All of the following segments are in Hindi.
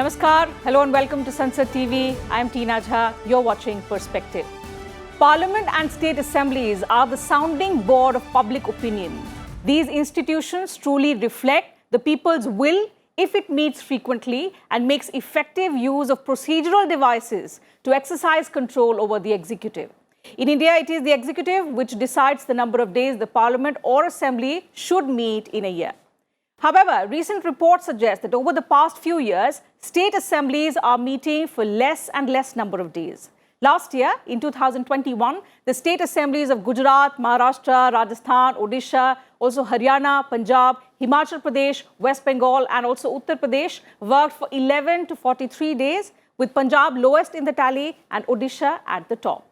Namaskar, hello and welcome to Sansad TV. I am Tina Jha, you're watching Perspective. Parliament and state assemblies are the sounding board of public opinion. These institutions truly reflect the people's will if it meets frequently and makes effective use of procedural devices to exercise control over the executive. In India, it is the executive which decides the number of days the parliament or assembly should meet in a year. However, recent reports suggest that over the past few years, state assemblies are meeting for less and less number of days. Last year, in 2021, the state assemblies of Gujarat, Maharashtra, Rajasthan, Odisha, also Haryana, Punjab, Himachal Pradesh, West Bengal and also Uttar Pradesh worked for 11 to 43 days, with Punjab lowest in the tally and Odisha at the top.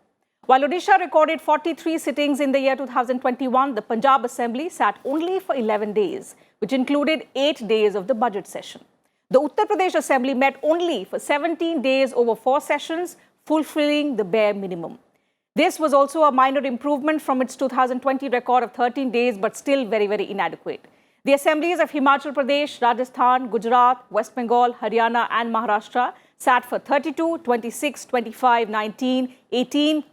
While Odisha recorded 43 sittings in the year 2021, the Punjab Assembly sat only for 11 days, which included 8 days of the budget session. The Uttar Pradesh Assembly met only for 17 days over 4 sessions, fulfilling the bare minimum. This was also a minor improvement from its 2020 record of 13 days, but still very, very inadequate. The assemblies of Himachal Pradesh, Rajasthan, Gujarat, West Bengal, Haryana and Maharashtra sat for 32, 26, 25, 19, 18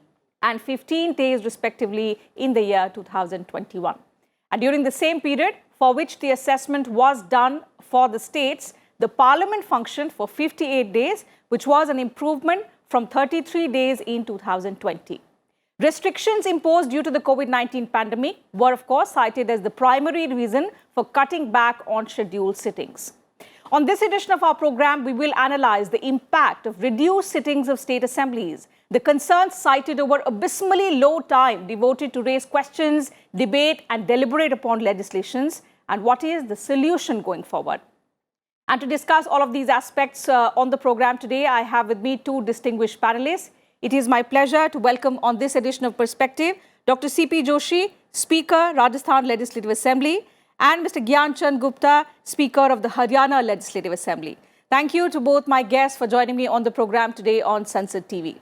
and 15 days respectively in the year 2021. And during the same period for which the assessment was done for the states, the parliament functioned for 58 days, which was an improvement from 33 days in 2020. Restrictions imposed due to the COVID-19 pandemic were of course cited as the primary reason for cutting back on scheduled sittings. On this edition of our program, we will analyze the impact of reduced sittings of state assemblies, the concerns cited over abysmally low time devoted to raise questions, debate and deliberate upon legislations, and what is the solution going forward. And to discuss all of these aspects on the program today, I have with me two distinguished panelists. It is my pleasure to welcome on this edition of Perspective, Dr. C.P. Joshi, Speaker, Rajasthan Legislative Assembly, and Mr. Gyan Chand Gupta, Speaker of the Haryana Legislative Assembly. Thank you to both my guests for joining me on the program today on Sansad TV.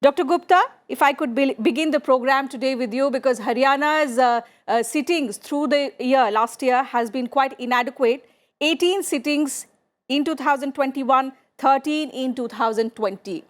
Dr. Gupta, if I could begin the program today with you, because Haryana's sittings through the year, last year, has been quite inadequate. 18 sittings in 2021, 13 in 2020.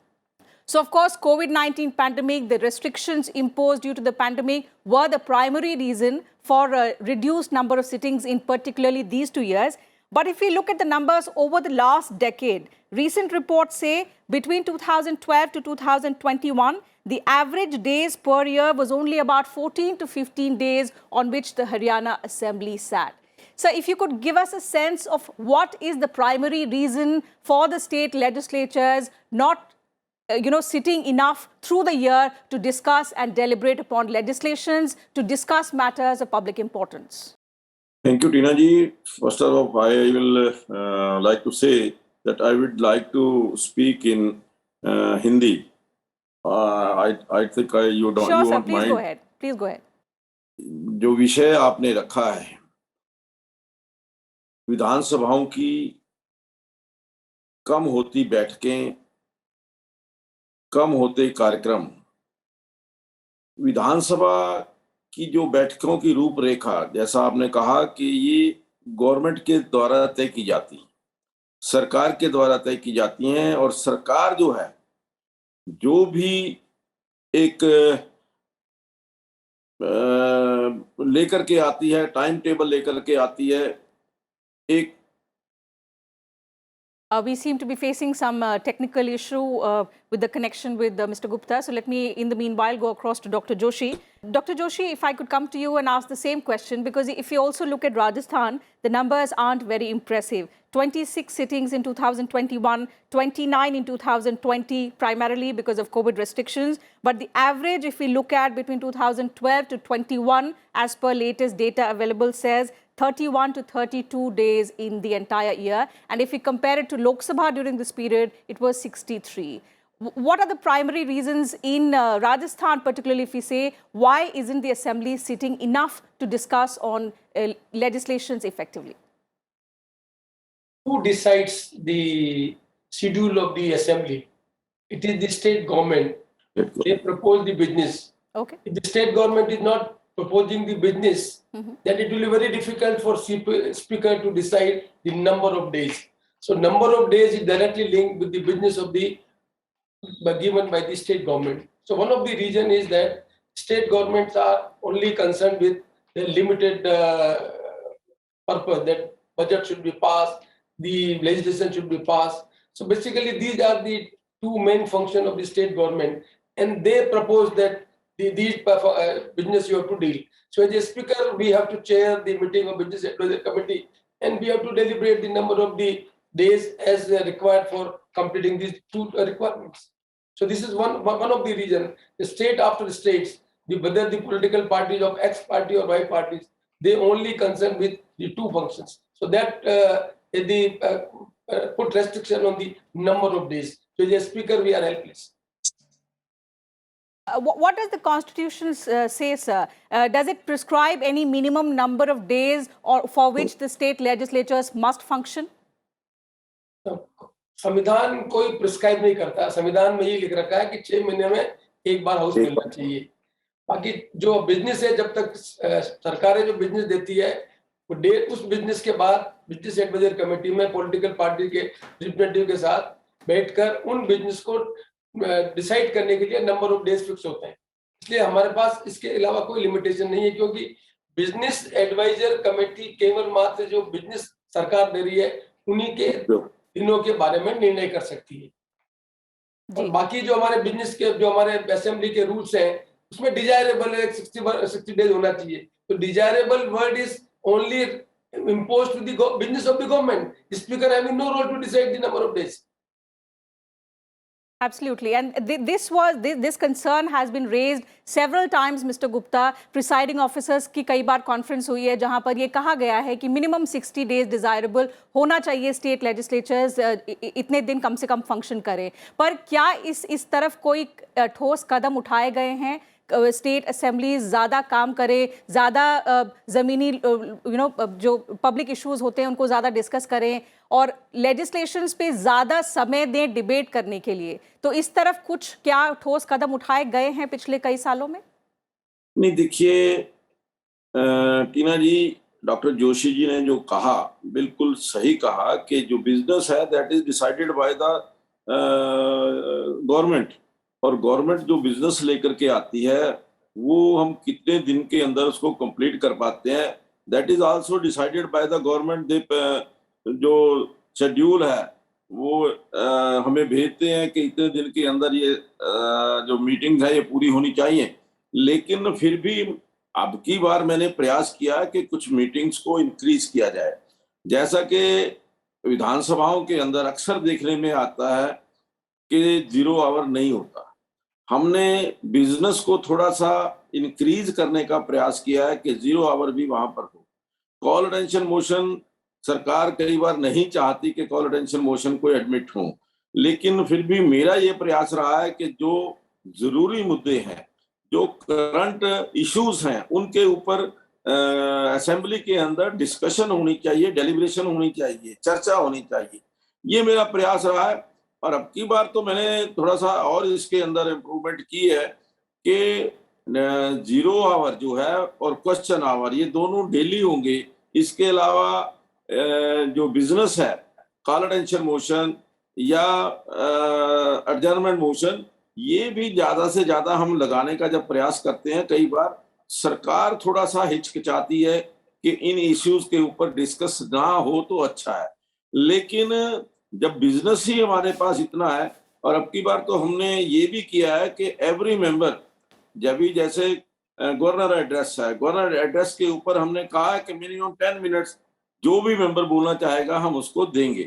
So, of course, COVID-19 pandemic, the restrictions imposed due to the pandemic were the primary reason for a reduced number of sittings in particularly these 2 years. But if we look at the numbers over the last decade, recent reports say between 2012 to 2021, the average days per year was only about 14 to 15 days on which the Haryana Assembly sat. So if you could give us a sense of what is the primary reason for the state legislatures not sitting enough through the year to discuss and deliberate upon legislations, to discuss matters of public importance. Thank you, Tina ji. First of all, I will like to say that I would like to speak in Hindi. I think you don't. Sure, you sir. won't Please mind. go ahead. Please go ahead. जो विषय आपने रखा है विधानसभाओं की कम होती बैठकें, कम होते कार्यक्रम, विधानसभा की जो बैठकों की रूपरेखा, जैसा आपने कहा कि ये गवर्नमेंट के द्वारा तय की जाती, सरकार के द्वारा तय की जाती हैं, और सरकार जो है, जो भी एक लेकर के आती है, टाइम टेबल लेकर के आती है, एक We seem to be facing some technical issue with the connection with Mr. Gupta. So let me, in the meanwhile, go across to Dr. Joshi. Dr. Joshi, if I could come to you and ask the same question, because if you also look at Rajasthan, the numbers aren't very impressive. 26 sittings in 2021, 29 in 2020, primarily because of COVID restrictions. But the average, if we look at between 2012 to 21, as per latest data available, says 31 to 32 days in the entire year. And if we compare it to Lok Sabha during this period, it was 63. What are the primary reasons in Rajasthan, particularly if we say, why isn't the assembly sitting enough to discuss on legislations effectively? Who decides the schedule of the assembly? It is the state government. They propose the business. Okay. If the state government is not proposing the business, then it will be very difficult for speaker to decide the number of days. So number of days is directly linked with the business of the given by the state government. So one of the reason is that state governments are only concerned with the limited purpose, that budget should be passed, the legislation should be passed. So basically these are the two main functions of the state government, and they propose that these business you have to deal. So as a speaker, we have to chair the meeting of business advisory committee, and we have to deliberate the number of the days as required for completing these two requirements. So this is one of the reasons. The state after the states, whether the political parties of X party or Y parties, they only concern with the two functions. So that put restriction on the number of days. So as a speaker, we are helpless. What does the Constitution say, sir? Does it prescribe any minimum number of days or for which the state legislatures must function? संविधान कोई प्रिस्क्राइब नहीं करता. संविधान में ये लिख रखा है कि 6 महीने में एक बार हाउस मिलना चाहिए. बाकी जो बिजनेस है, जब तक सरकारें जो बिजनेस देती है, वो डेट उस बिजनेस के बाद बिजनेस एडवाइजरी कमेटी में पॉलिटिकल पार्टी के रिप्रेजेंटेटिव के साथ बैठकर उन बिजनेस को डिसाइड करने के लिए नंबर ऑफ डेज फिक्स होते हैं. इसलिए हमारे पास इसके अलावा कोई लिमिटेशन नहीं है, क्योंकि बिजनेस एडवाइजर कमेटी केवल मात्र जो बिजनेस सरकार दे रही है उन्हीं के दिनों के बारे में निर्णय कर सकती है. और बाकी जो हमारे बिजनेस के जो हमारे असेंबली के रूल्स हैं, उसमें डिजायरेबल 60 डेज होना चाहिए. तो desirable word is only imposed to the business of the government. The speaker having no role to decide the number of days. Absolutely, and this concern has been raised several times, Mr. Gupta. Presiding officers की कई बार कॉन्फ्रेंस हुई है जहां पर ये कहा गया है कि मिनिमम 60 डेज डिजायरेबल होना चाहिए. स्टेट लेजिस्लेचर्स इतने दिन कम से कम फंक्शन करें. पर क्या इस तरफ कोई ठोस कदम उठाए गए हैं? स्टेट असेंबलीज ज़्यादा काम करें, ज़्यादा ज़मीनी जो पब्लिक इश्यूज होते हैं उनको ज़्यादा डिस्कस करें और लेजिस्लेशंस पे ज़्यादा समय दें डिबेट करने के लिए. तो इस तरफ कुछ क्या ठोस कदम उठाए गए हैं पिछले कई सालों में? नहीं, देखिए टीना जी, डॉक्टर जोशी जी ने जो कहा बिल्कुल सही कहा कि जो बिजनेस है that is decided by the government, और गवर्नमेंट जो बिजनेस लेकर के आती है वो हम कितने दिन के अंदर उसको कंप्लीट कर पाते हैं, that is also decided by the government. जो शेड्यूल है वो हमें भेजते हैं कि इतने दिन के अंदर ये जो मीटिंग्स है ये पूरी होनी चाहिए. लेकिन फिर भी अब की बार मैंने प्रयास किया कि कुछ मीटिंग्स को इंक्रीज किया जाए. जैसा कि विधानसभाओं के अंदर अक्सर देखने में आता है कि 0 आवर नहीं होता. हमने बिजनेस को थोड़ा सा इंक्रीज करने का प्रयास किया है कि 0 आवर भी वहां पर हो. कॉल अटेंशन मोशन सरकार कई बार नहीं चाहती कि कॉल अटेंशन मोशन को एडमिट हो, लेकिन फिर भी मेरा ये प्रयास रहा है कि जो जरूरी मुद्दे हैं, जो करंट इश्यूज हैं, उनके ऊपर असेंबली के अंदर डिस्कशन होनी चाहिए, डेलिब्रेशन होनी चाहिए, चर्चा होनी चाहिए. ये मेरा प्रयास रहा है. और अब की बार तो मैंने थोड़ा सा और इसके अंदर इम्प्रूवमेंट की है कि 0 आवर जो है और क्वेश्चन आवर ये दोनों डेली होंगे. इसके अलावा जो बिजनेस है, कॉल अटेंशन मोशन या एडजर्नमेंट मोशन, ये भी ज्यादा से ज्यादा हम लगाने का जब प्रयास करते हैं, कई बार सरकार थोड़ा सा हिचकिचाती है कि इन इश्यूज के ऊपर डिस्कस ना हो तो अच्छा है. लेकिन जब बिजनेस ही हमारे पास इतना है, और अब की बार तो हमने ये भी किया है कि एवरी मेंबर, जब भी जैसे गवर्नर एड्रेस है, गवर्नर एड्रेस के ऊपर हमने कहा है कि मिनिमम 10 मिनट्स जो भी मेंबर बोलना चाहेगा हम उसको देंगे.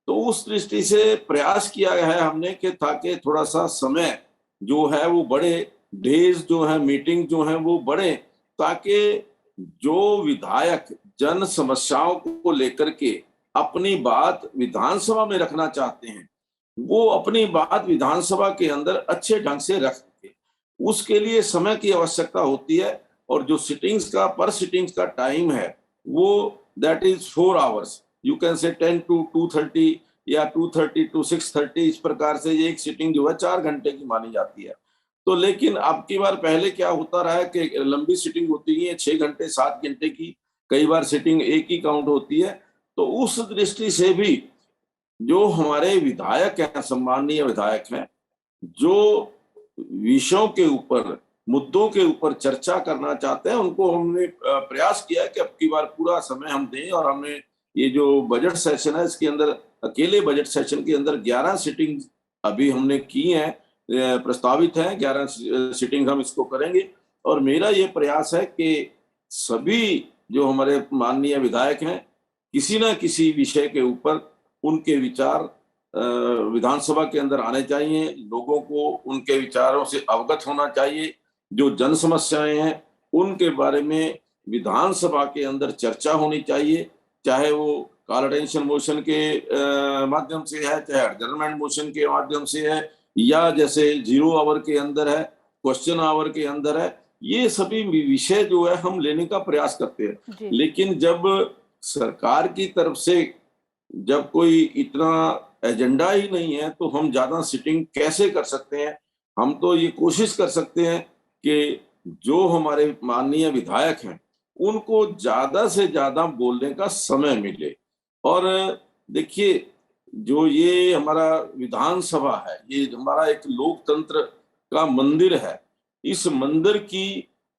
तो उस दृष्टि से प्रयास किया गया है हमने कि ताकि थोड़ा सा समय जो है वो बढ़े, डेज जो है, मीटिंग जो है वो बढ़े, ताकि जो विधायक जन समस्याओं को लेकर के अपनी बात विधानसभा में रखना चाहते हैं, वो अपनी बात विधानसभा के अंदर अच्छे ढंग से रख सके. उसके लिए समय की आवश्यकता होती है. और जो सिटिंग्स का पर सिटिंग्स का टाइम है वो that is 4 hours. You can say 10 to 2:30 या 2:30 to 6:30. इस प्रकार से ये एक सिटिंग जो है 4 घंटे की मानी जाती है. तो लेकिन अब की बार पहले क्या होता रहा है कि लंबी सिटिंग होती है 6 घंटे 7 घंटे की, कई बार सिटिंग एक ही काउंट होती है. तो उस दृष्टि से भी जो हमारे विधायक हैं, सम्माननीय विधायक हैं, जो विषयों के ऊपर, मुद्दों के ऊपर चर्चा करना चाहते हैं, उनको हमने प्रयास किया है कि अब की बार पूरा समय हम दें। और हमने ये जो बजट सेशन है, इसके अंदर अकेले बजट सेशन के अंदर 11 सिटिंग अभी हमने की हैं, प्रस्तावित हैं। 11 सिटिंग हम इसको करेंगे। और मेरा ये प्रयास है कि सभी जो हमारे माननीय विधायक हैं, किसी न किसी विषय के ऊपर उनके विचार विधानसभा के अंदर आने चाहिए। लोगों को उनके विचारों से अवगत होना चाहिए। जो जन समस्याएं हैं उनके बारे में विधानसभा के अंदर चर्चा होनी चाहिए, चाहे वो कॉल अटेंशन मोशन के माध्यम से है, चाहे एडजर्नमेंट मोशन के माध्यम से है, या जैसे 0 आवर के अंदर है, क्वेश्चन आवर के अंदर है। ये सभी विषय जो है हम लेने का प्रयास करते हैं। लेकिन जब सरकार की तरफ से जब कोई इतना एजेंडा ही नहीं है, तो हम ज्यादा सिटिंग कैसे कर सकते हैं? हम तो ये कोशिश कर सकते हैं कि जो हमारे माननीय विधायक हैं उनको ज्यादा से ज्यादा बोलने का समय मिले। और देखिए, जो ये हमारा विधानसभा है, ये हमारा एक लोकतंत्र का मंदिर है। इस मंदिर की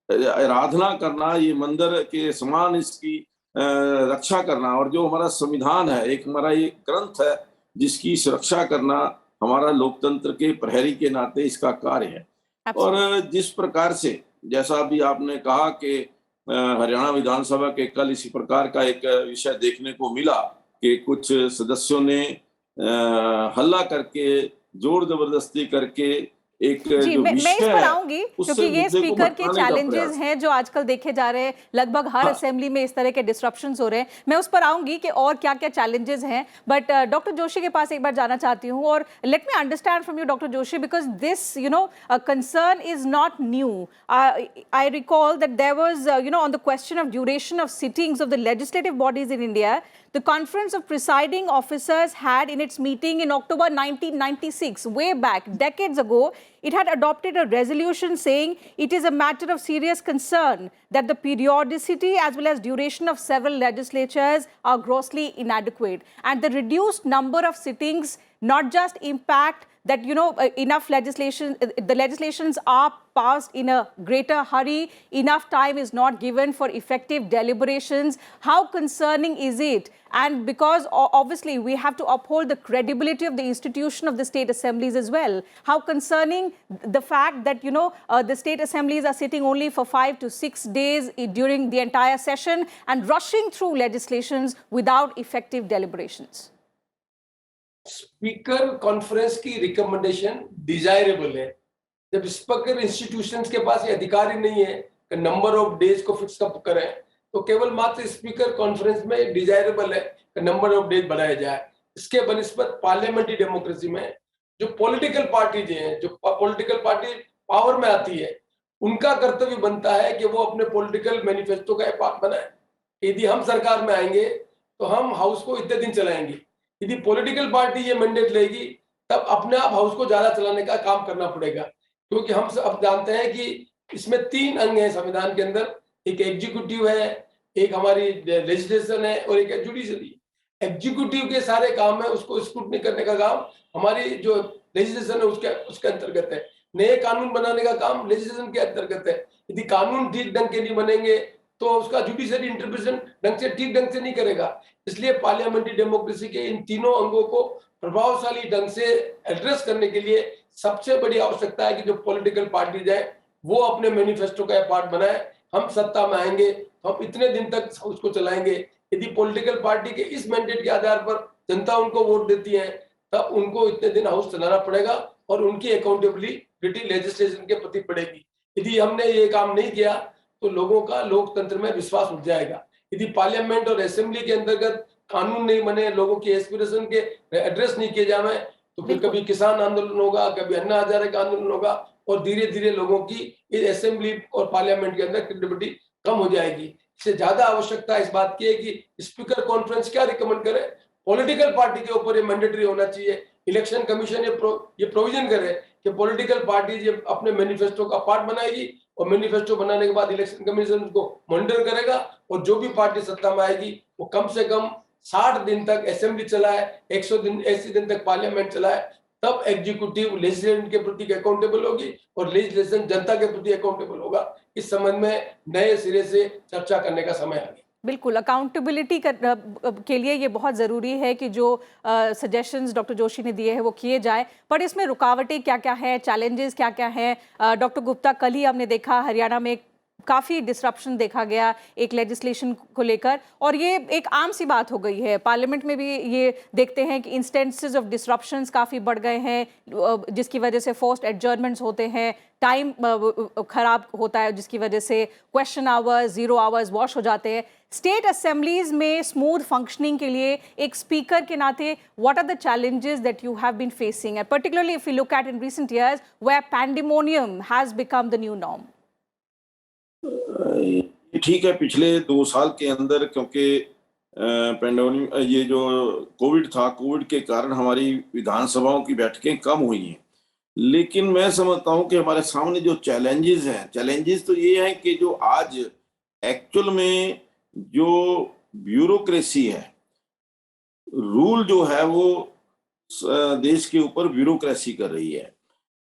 आराधना करना, ये मंदिर के समान इसकी रक्षा करना, और जो हमारा संविधान है, एक हमारा ये ग्रंथ है जिसकी सुरक्षा करना हमारा लोकतंत्र के प्रहरी के नाते इसका कार्य है। और जिस प्रकार से, जैसा अभी आपने कहा कि हरियाणा विधानसभा के कल इसी प्रकार का एक विषय देखने को मिला कि कुछ सदस्यों ने हल्ला करके, जोर जबरदस्ती करके एक जी, मैं इस पर आऊंगी, क्योंकि ये स्पीकर के चैलेंजेस हैं जो आजकल देखे जा रहे हैं। लगभग हर असेंबली में इस तरह के डिस्ट्रप्शंस हो रहे हैं। मैं उस पर आऊंगी कि और क्या क्या चैलेंजेस हैं, बट डॉक्टर जोशी के पास एक बार जाना चाहती हूं। और let me understand from you doctor Joshi, because this concern is not new. I recall that there was on the question of duration of sittings of the legislative bodies in India, the Conference of Presiding Officers had in its meeting in October 1996, way back, decades ago, it had adopted a resolution saying it is a matter of serious concern that the periodicity as well as duration of several legislatures are grossly inadequate. And the reduced number of sittings not just impact that, enough legislation, the legislations are passed in a greater hurry, enough time is not given for effective deliberations. How concerning is it? And because obviously we have to uphold the credibility of the institution of the state assemblies as well. How concerning the fact that, the state assemblies are sitting only for 5 to 6 days during the entire session and rushing through legislations without effective deliberations. Speaker conference की रिकमेंडेशन डिजायरेबल है। जब स्पीकर इंस्टीट्यूशंस के पास ये अधिकार ही नहीं है कि नंबर ऑफ डेज को फिक्स कब करें, तो केवल मात्र स्पीकर कॉन्फ्रेंस में डिजायरेबल है कि नंबर ऑफ डेज बढ़ाया जाए। इसके बनिस्बत पार्लियामेंट्री डेमोक्रेसी में जो पॉलिटिकल पार्टीज हैं, जो पॉलिटिकल पार्टी पावर में आती है, उनका कर्तव्य बनता है कि वो अपने पॉलिटिकल मैनिफेस्टो का पार्ट बनाए। यदि हम सरकार में आएंगे तो हम हाउस को इतने दिन चलाएंगे। यदि पॉलिटिकल पार्टी ये मैंडेट लेगी तब अपने आप हाउस को ज्यादा चलाने का काम करना पड़ेगा, क्योंकि हम सब जानते हैं कि इसमें 3 अंग हैं संविधान के अंदर। एक एग्जीक्यूटिव है, एक हमारी लेजिस्लेशन है और एक जुडिशरी। एग्जीक्यूटिव के सारे काम है, उसको स्क्रूटनी करने का काम हमारी जो लेजिस्लेशन है उसके अंतर्गत है। नए कानून बनाने का काम लेजिस्लेशन के अंतर्गत है। यदि कानून ठीक ढंग के नहीं बनेंगे तो उसका जुडिशरी इंटरप्रिटेशन ठीक ढंग से नहीं करेगा। इसलिए पार्लियामेंट्री डेमोक्रेसी के इन तीनों अंगों को प्रभावशाली ढंग से एड्रेस करने के लिए सबसे बड़ी आवश्यकता है कि जो पॉलिटिकल पार्टीज है वो अपने मैनिफेस्टो का पार्ट बनाए। हम सत्ता में आएंगे तो हम इतने दिन तक उसको चलाएंगे। यदि पॉलिटिकल पार्टी के इस मैंडेट के आधार पर जनता उनको वोट देती है तब उनको इतने दिन हाउस चलाना पड़ेगा और उनकी अकाउंटेबिलिटी लेजिस्लेशन के प्रति पड़ेगी। यदि हमने ये काम नहीं किया तो लोगों का लोकतंत्र में विश्वास उठ जाएगा। यदि पार्लियामेंट और असेंबली के अंतर्गत कानून नहीं बने, लोगों की एस्पिरेशन के एड्रेस नहीं किए जाए, तो फिर कभी किसान आंदोलन होगा, कभी अन्ना हजारे का आंदोलन होगा और धीरे धीरे लोगों की इस असेंबली और पार्लियामेंट के अंदर क्रेडिबिलिटी कम हो जाएगी। इससे ज्यादा आवश्यकता इस बात की है कि स्पीकर कॉन्फ्रेंस क्या रिकमेंड करे। पॉलिटिकल पार्टी के ऊपर ये मैंडेटरी होना चाहिए। इलेक्शन कमीशन ये प्रोविजन करे कि पॉलिटिकल पार्टी अपने मैनिफेस्टो का पार्ट बनाएगी और मैनिफेस्टो बनाने के बाद इलेक्शन कमीशन उसको मॉनिटर करेगा और जो भी पार्टी सत्ता में आएगी वो कम से कम 60 दिन तक असेंबली चलाए, 100 दिन 80 दिन तक पार्लियामेंट चलाए, तब एग्जीक्यूटिव लेजिस्लेशन के प्रति अकाउंटेबल होगी और लेजिस्लेशन जनता के प्रति अकाउंटेबल होगा। इस संबंध में नए सिरे से चर्चा करने का समय आ गया। बिल्कुल, अकाउंटेबिलिटी के लिए ये बहुत ज़रूरी है कि जो सजेशंस डॉक्टर जोशी ने दिए हैं वो किए जाए, पर इसमें रुकावटें क्या-क्या हैं, चैलेंजेस क्या-क्या हैं? डॉक्टर गुप्ता, कल ही हमने देखा हरियाणा में काफ़ी डिसरप्शन देखा गया एक लेजिस्लेशन को लेकर, और ये एक आम सी बात हो गई है। पार्लियामेंट में भी ये देखते हैं कि इंस्टेंसेस ऑफ डिसरप्शंस काफ़ी बढ़ गए हैं, जिसकी वजह से फोर्स्ड एडजर्नमेंट्स होते हैं, टाइम खराब होता है, जिसकी वजह से क्वेश्चन आवर्स, 0 आवर्स वॉश हो जाते हैं। स्टेट असेंबलीज में स्मूथ फंक्शनिंग के लिए एक स्पीकर के नाते what are the challenges that you have been facing, and particularly if you look at in recent years where pandemonium has become the new norm? ठीक है, पिछले 2 साल के अंदर, क्योंकि पेंडेमिक ये जो कोविड था, कोविड के कारण हमारी विधानसभाओं की बैठकें कम हुई हैं, लेकिन मैं समझता हूं कि हमारे सामने जो चैलेंजेस हैं, चैलेंजेस तो ये हैं कि जो आज एक्चुअल में जो ब्यूरोक्रेसी है, रूल जो है वो देश के ऊपर ब्यूरोक्रेसी कर रही है,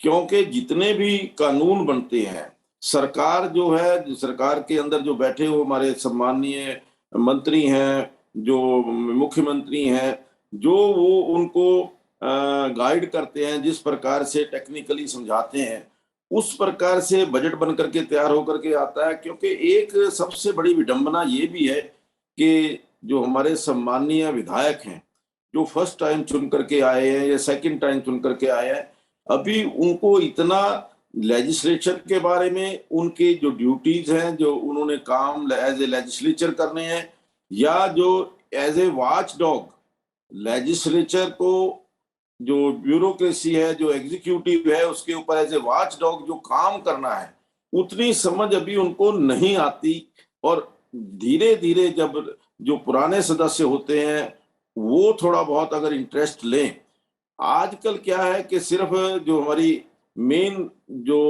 क्योंकि जितने भी कानून बनते हैं, सरकार जो है, सरकार के अंदर जो बैठे हो हमारे सम्माननीय मंत्री हैं, जो मुख्यमंत्री हैं, जो वो उनको गाइड करते हैं, जिस प्रकार से टेक्निकली समझाते हैं, उस प्रकार से बजट बन करके तैयार होकर के आता है। क्योंकि एक सबसे बड़ी विडंबना ये भी है कि जो हमारे सम्माननीय विधायक हैं, जो फर्स्ट टाइम चुन करके आए हैं या सेकंड टाइम चुन करके आए हैं, अभी उनको इतना लेजिस्लेचर के बारे में, उनके जो ड्यूटीज हैं, जो उन्होंने काम एज ए लेजिस्लेचर करने हैं, या जो as a watch dog legislature को, जो ब्यूरोक्रेसी है, जो एग्जीक्यूटिव है, उसके ऊपर एज ए वॉच डॉग जो काम करना है, उतनी समझ अभी उनको नहीं आती। और धीरे धीरे जब जो पुराने सदस्य होते हैं वो थोड़ा बहुत अगर इंटरेस्ट लें, आजकल क्या है कि सिर्फ जो हमारी मेन जो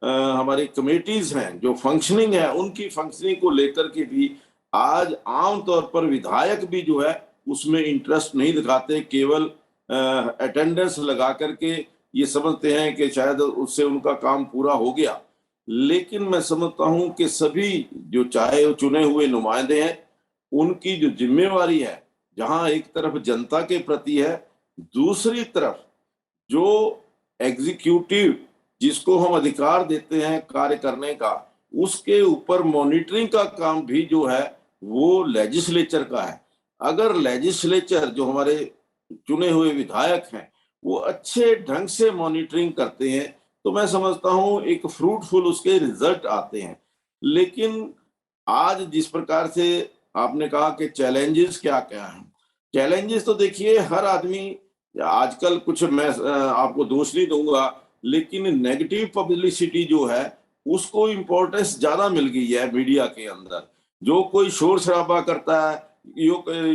हमारी कमेटीज हैं, जो फंक्शनिंग है, उनकी फंक्शनिंग को लेकर के भी आज आम तौर पर विधायक भी जो है उसमें इंटरेस्ट नहीं दिखाते, केवल अटेंडेंस लगा करके ये समझते हैं कि शायद उससे उनका काम पूरा हो गया। लेकिन मैं समझता हूं कि सभी जो चाहे वो चुने हुए नुमाइंदे हैं, उनकी जो जिम्मेवारी है, जहां एक तरफ जनता के प्रति है, दूसरी तरफ जो एग्जीक्यूटिव जिसको हम अधिकार देते हैं कार्य करने का, उसके ऊपर मॉनिटरिंग का काम भी जो है वो लेजिस्लेचर का है। अगर लेजिस्लेचर जो हमारे चुने हुए विधायक हैं वो अच्छे ढंग से मॉनिटरिंग करते हैं, तो मैं समझता हूं एक फ्रूटफुल उसके रिजल्ट आते हैं। लेकिन आज जिस प्रकार से आपने कहा कि चैलेंजेस क्या क्या हैं, चैलेंजेस तो देखिए हर आदमी आजकल, कुछ मैं आपको दोष नहीं दूंगा, लेकिन नेगेटिव पब्लिसिटी जो है उसको इम्पोर्टेंस ज्यादा मिल गई है मीडिया के अंदर। जो कोई शोर शराबा करता है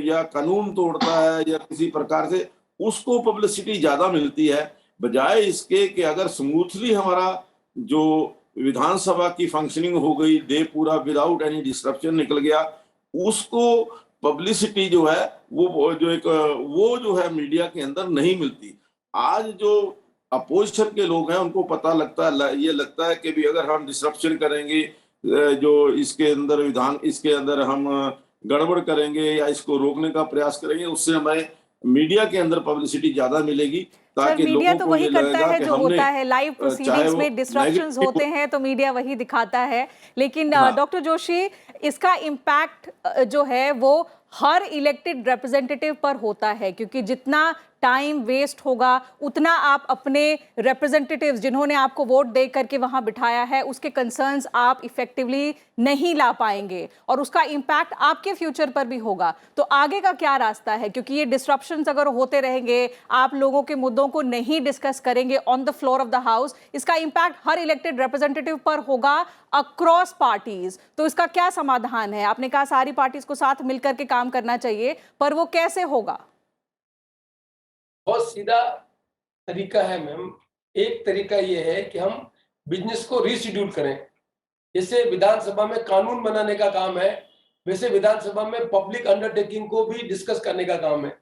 या कानून तोड़ता है या किसी प्रकार से, उसको पब्लिसिटी ज्यादा मिलती है, बजाय इसके कि अगर स्मूथली हमारा जो विधानसभा की फंक्शनिंग हो गई, डे पूरा विदाउट एनी डिस्ट्रप्शन निकल गया, उसको पब्लिसिटी जो है वो जो है मीडिया के अंदर नहीं मिलती। आज जो अपोजिशन के लोग हैं उनको पता ये लगता है कि भी अगर हम डिस्ट्रप्शन करेंगे, जो इसके अंदर हम गड़बड़ करेंगे या इसको रोकने का प्रयास करेंगे, उससे हमें मीडिया के अंदर पब्लिसिटी ज्यादा मिलेगी, ताकि मीडिया लोगों तो को वही ये करता लगेगा है कि जो हमने होता है लाइव प्रोसीडिंग्स में डिस्ट्रप्शंस होते हैं तो मीडिया वही दिखाता है। लेकिन डॉक्टर जोशी, इसका इम्पैक्ट जो है वो हर इलेक्टेड रिप्रेजेंटेटिव पर होता है, क्योंकि जितना टाइम वेस्ट होगा उतना आप अपने रिप्रेजेंटेटिव्स जिन्होंने आपको वोट दे करके वहां बिठाया है उसके कंसर्न्स आप इफेक्टिवली नहीं ला पाएंगे, और उसका इम्पैक्ट आपके फ्यूचर पर भी होगा। तो आगे का क्या रास्ता है, क्योंकि ये डिस्ट्रप्शंस अगर होते रहेंगे, आप लोगों के मुद्दों को नहीं डिस्कस करेंगे on the floor of the house, इसका इम्पैक्ट हर इलेक्टेड रिप्रेजेंटेटिव पर होगा अक्रॉस पार्टीज। तो इसका क्या समाधान है? आपने कहा सारी पार्टीज को साथ मिलकर के काम करना चाहिए, पर वो कैसे होगा? बहुत सीधा तरीका है मैम। एक तरीका ये है कि हम बिजनेस को रीशेड्यूल करें। जैसे विधानसभा में कानून बनाने का काम है, वैसे विधानसभा में पब्लिक अंडरटेकिंग को भी डिस्कस करने का काम है।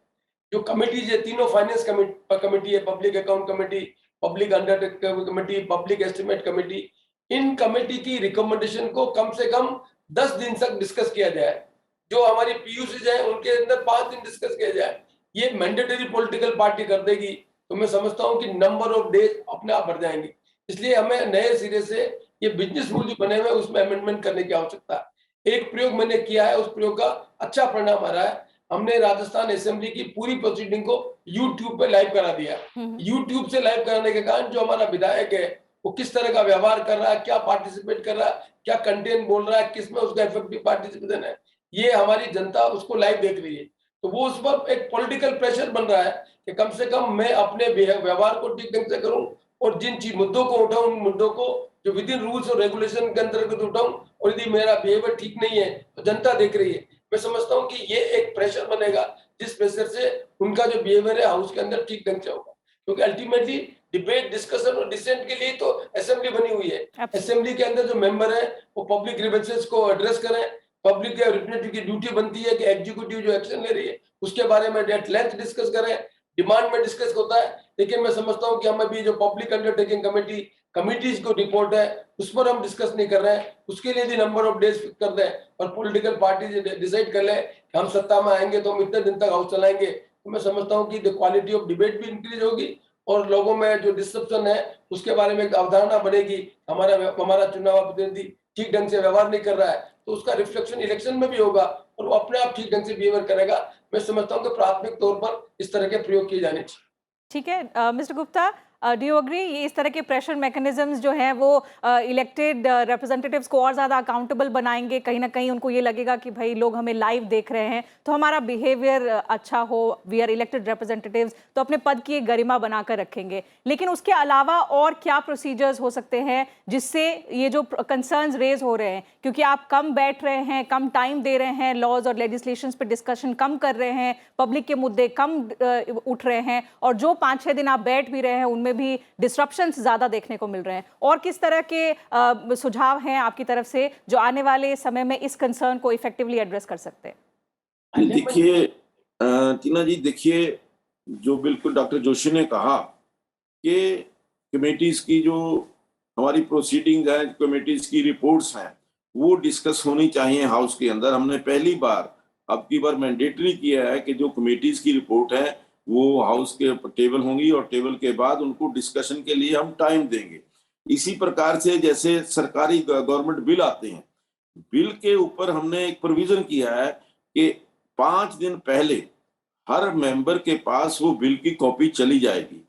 जो कमिटीज है, तीनों फाइनेंस कमेटी है, public account committee, public undertaking committee, public estimate committee, इन कमेटी की रिकमेंडेशन को कम से कम 10 दिन तक डिस्कस किया जाए। जो हमारी पीयूसी है उनके अंदर 5 दिन डिस्कस किया जाए। ये मैंडेटरी पॉलिटिकल पार्टी कर देगी तो मैं समझता हूं कि नंबर ऑफ डेज अपने आप बढ़ जाएंगे। इसलिए हमें नए सिरे से ये बिजनेस रूल जो बने हुए उसमें अमेंडमेंट करने की आवश्यकता है। एक प्रयोग मैंने किया है, उस प्रयोग का अच्छा परिणाम आ रहा है। हमने राजस्थान असेंबली की पूरी प्रोसीडिंग को यूट्यूब पे लाइव करा दिया। यूट्यूब से लाइव कराने के कारण जो हमारा विधायक है वो किस तरह का व्यवहार कर रहा है, क्या पार्टिसिपेट कर रहा है, क्या कंटेंट बोल रहा है, किसमें उसका इफेक्टिव पार्टिसिपेशन है, ये हमारी जनता उसको लाइव देख रही है। तो वो उस पर एक पॉलिटिकल प्रेशर बन रहा है कि कम से कम मैं अपने व्यवहार को ठीक ढंग से करूं और जिन चीज मुद्दों को उठाऊं उन मुद्दों को जो विद इन रूल्स और रेगुलेशन के अंतर्गत उठाऊं, और यदि मेरा बिहेवियर ठीक नहीं है तो जनता देख रही है। मैं समझता हूं कि ये एक प्रेशर बनेगा जिस प्रेशर से उनका जो बिहेवियर है हाउस के अंदर ठीक ढंग से होगा, क्योंकि अल्टीमेटली डिबेट, डिस्कशन और डिसेंट के लिए तो असेंबली बनी हुई है। असेंबली के अंदर जो मेंबर है वो पब्लिक ग्रीवेंसेस को एड्रेस करें। पब्लिक रिप्रेजेंटेटिव की ड्यूटी बनती है कि एग्जीक्यूटिव जो एक्शन ले रही है उसके बारे में एट लेंथ डिस्कस करें, डिमांड में डिस्कस होता है। लेकिन मैं समझता हूं कि हम अभी जो पब्लिक अंडरटेकिंग कमिटीज को रिपोर्ट है उस पर हम डिस्कस नहीं कर रहे हैं। उसके लिए भी नंबर ऑफ डेज फिक्स कर दें और पॉलिटिकल पार्टी डिसाइड कर ले कि हम सत्ता में आएंगे तो हम इतने दिन तक हाउस चलाएंगे, तो मैं समझता हूं कि द क्वालिटी ऑफ डिबेट भी इंक्रीज होगी और लोगों में जो डिस्ट्रप्शन है उसके बारे में एक अवधारणा बनेगी। हमारा चुनाव प्रतिनिधि ठीक ढंग से व्यवहार नहीं कर रहा है तो उसका रिफ्लेक्शन इलेक्शन में भी होगा और वो अपने आप ठीक ढंग से बिहेवियर करेगा। मैं समझता हूं कि प्राथमिक तौर पर इस तरह के प्रयोग किए जाने चाहिए। ठीक है mister Gupta, do you agree ये इस तरह के प्रेशर मैकेनिज्म्स जो हैं वो इलेक्टेड रिप्रेजेंटेटिव्स को और ज़्यादा अकाउंटेबल बनाएंगे? कहीं ना कहीं उनको ये लगेगा कि भाई लोग हमें लाइव देख रहे हैं तो हमारा बिहेवियर अच्छा हो, वी आर इलेक्टेड रिप्रेजेंटेटिव्स, तो अपने पद की एक गरिमा बनाकर रखेंगे। लेकिन उसके अलावा और क्या प्रोसीजर्स हो सकते हैं जिससे ये जो कंसर्न्स रेज हो रहे हैं, क्योंकि आप कम बैठ रहे हैं, कम टाइम दे रहे हैं, लॉज और लेजिस्लेशंस पे डिस्कशन कम कर रहे हैं, पब्लिक के मुद्दे कम उठ रहे हैं, और जो 5-6 दिन आप बैठ भी रहे हैं उनमें भी डिस्ट्रप्शंस ज्यादा देखने को मिल रहे हैं, और किस तरह के सुझाव हैं आपकी तरफ से जो आने वाले समय में इस कंसर्न को इफेक्टिवली एड्रेस कर सकते हैं? देखिए टीना जी, देखिए जो बिल्कुल डॉक्टर जोशी ने कहा कि कमेटीज की जो हमारी प्रोसीडिंग है, कमेटीज की रिपोर्ट्स हैं, वो डिस्कस होनी चाहिए हाउस के अंदर। हमने पहली बार अब की बार मैंडेटरी किया है कि जो कमेटीज की रिपोर्ट है वो हाउस के टेबल होंगी और टेबल के बाद उनको डिस्कशन के लिए हम टाइम देंगे। इसी प्रकार से जैसे सरकारी गवर्नमेंट बिल आते हैं, बिल के ऊपर हमने एक प्रोविजन किया है कि 5 दिन पहले हर मेंबर के पास वो बिल की कॉपी चली जाएगी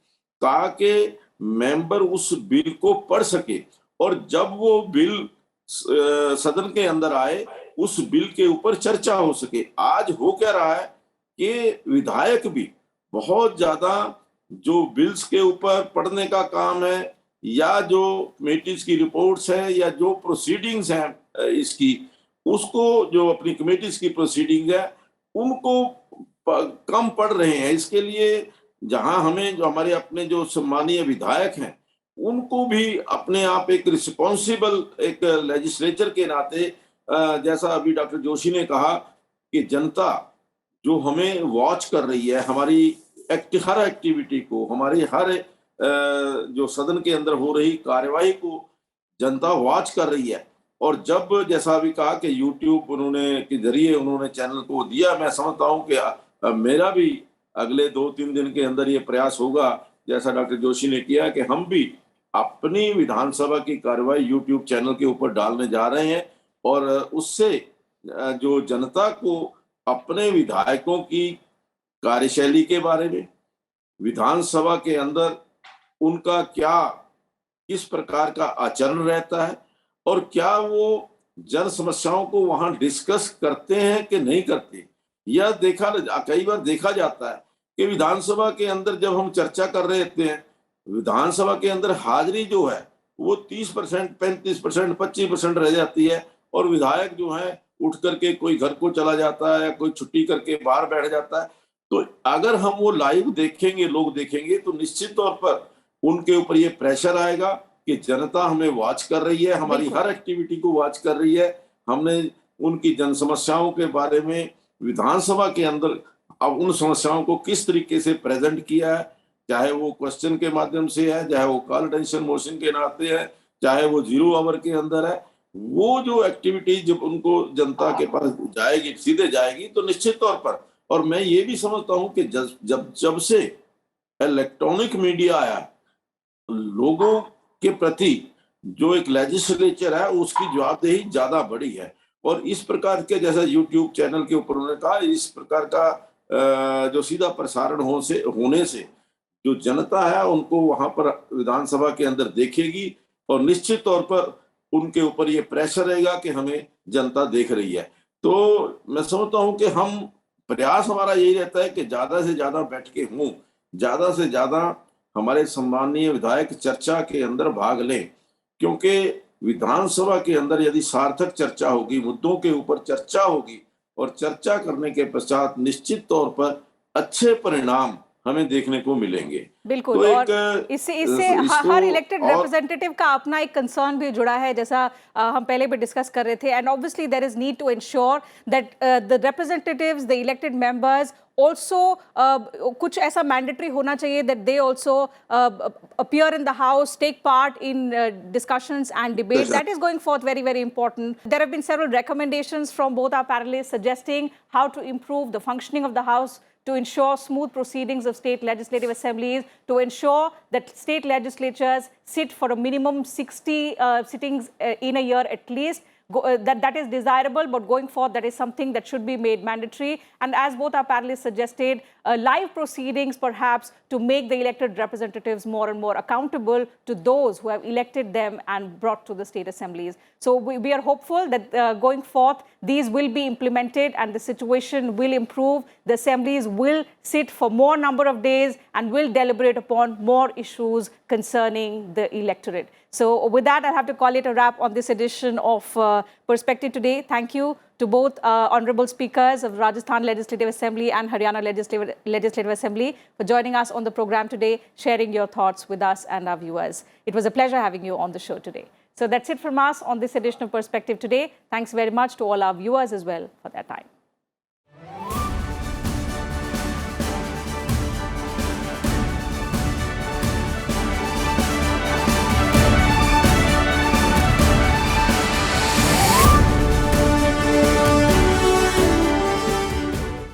ताकि मेंबर उस बिल को पढ़ सके और जब वो बिल सदन के अंदर आए उस बिल के ऊपर चर्चा हो सके। आज हो क्या रहा है कि विधायक भी बहुत ज्यादा जो बिल्स के ऊपर पढ़ने का काम है या जो कमेटीज की रिपोर्ट्स है या जो प्रोसीडिंग्स हैं इसकी, उसको जो अपनी कमेटीज की प्रोसीडिंग है उनको कम पढ़ रहे हैं। इसके लिए जहां हमें जो हमारे अपने जो सम्मानीय विधायक हैं उनको भी अपने आप एक रिस्पॉन्सिबल एक लेजिस्लेचर के नाते, जैसा अभी डॉक्टर जोशी ने कहा कि जनता जो हमें वॉच कर रही है, हमारी हर एक्टिविटी को, हमारी हर जो सदन के अंदर हो रही कार्यवाही को जनता वॉच कर रही है। और जब जैसा अभी कहा कि यूट्यूब उन्होंने के जरिए उन्होंने चैनल को दिया, मैं समझता हूं कि मेरा भी अगले 2-3 दिन के अंदर ये प्रयास होगा जैसा डॉक्टर जोशी ने किया कि हम भी अपनी विधानसभा की कार्यवाही यूट्यूब चैनल के ऊपर डालने जा रहे हैं और उससे जो जनता को अपने विधायकों की कार्यशैली के बारे में, विधानसभा के अंदर उनका क्या किस प्रकार का आचरण रहता है और क्या वो जन समस्याओं को वहां डिस्कस करते हैं कि नहीं करते। यह कई बार देखा जाता है कि विधानसभा के अंदर जब हम चर्चा कर रहे होते हैं, विधानसभा के अंदर हाजिरी जो है वो 30%, 35%, 25% रह जाती है और विधायक जो है उठ करके कोई घर को चला जाता है या कोई छुट्टी करके बाहर बैठ जाता है। तो अगर हम वो लाइव देखेंगे, लोग देखेंगे, तो निश्चित तौर पर उनके ऊपर ये प्रेशर आएगा कि जनता हमें वॉच कर रही है, हमारी हर एक्टिविटी को वॉच कर रही है। हमने उनकी जन समस्याओं के बारे में विधानसभा के अंदर अब उन समस्याओं को किस तरीके से प्रेजेंट किया है, चाहे वो क्वेश्चन के माध्यम से है, चाहे वो कॉल अटेंशन मोशन के नाते है, चाहे वो 0 आवर के अंदर है, वो जो एक्टिविटीज जब उनको जनता के पास जाएगी, सीधे जाएगी, तो निश्चित तौर पर, और मैं ये भी समझता हूं कि जब से इलेक्ट्रॉनिक मीडिया आया, लोगों के प्रति जो एक लेजिस्लेचर है उसकी जवाबदेही ज्यादा बढ़ी है। और इस प्रकार के, जैसा यूट्यूब चैनल के ऊपर उन्होंने कहा, इस प्रकार का जो सीधा प्रसारण होने से जो जनता है उनको वहां पर विधानसभा के अंदर देखेगी, और निश्चित तौर पर उनके ऊपर ये प्रेशर रहेगा कि हमें जनता देख रही है। तो मैं समझता हूं कि हम प्रयास हमारा यही रहता है कि ज्यादा से ज्यादा बैठ के हों, ज्यादा से ज्यादा हमारे सम्माननीय विधायक चर्चा के अंदर भाग लें, क्योंकि विधानसभा के अंदर यदि सार्थक चर्चा होगी, मुद्दों के ऊपर चर्चा होगी, और चर्चा करने के पश्चात निश्चित तौर पर अच्छे परिणाम हमें देखने को मिलेंगे। बिल्कुल। तो और इससे हर इलेक्टेड रिप्रेजेंटेटिव का अपना एक कंसर्न भी जुड़ा है, जैसा हम पहले भी डिस्कस कर रहे थे। And obviously there is need to ensure that the representatives, the elected members also कुछ ऐसा मैंडेटरी होना चाहिए that they also appear in the house, take part in discussions and debates. That is going forth very, very important. There have been several recommendations from both our panelists suggesting how to improve the functioning of the house, to ensure smooth proceedings of state legislative assemblies, to ensure that state legislatures sit for a minimum 60 sittings in a year at least. That is desirable, but going forward, that is something that should be made mandatory. And as both our panelists suggested, live proceedings perhaps to make the elected representatives more and more accountable to those who have elected them and brought to the state assemblies. So we are hopeful that going forth, these will be implemented and the situation will improve. The assemblies will sit for more number of days and will deliberate upon more issues concerning the electorate. So with that, I'll have to call it a wrap on this edition of Perspective Today. Thank you to both honorable speakers of Rajasthan Legislative Assembly and Haryana Legislative Assembly for joining us on the program today, sharing your thoughts with us and our viewers. It was a pleasure having you on the show today. So that's it from us on this edition of Perspective Today. Thanks very much to all our viewers as well for their time.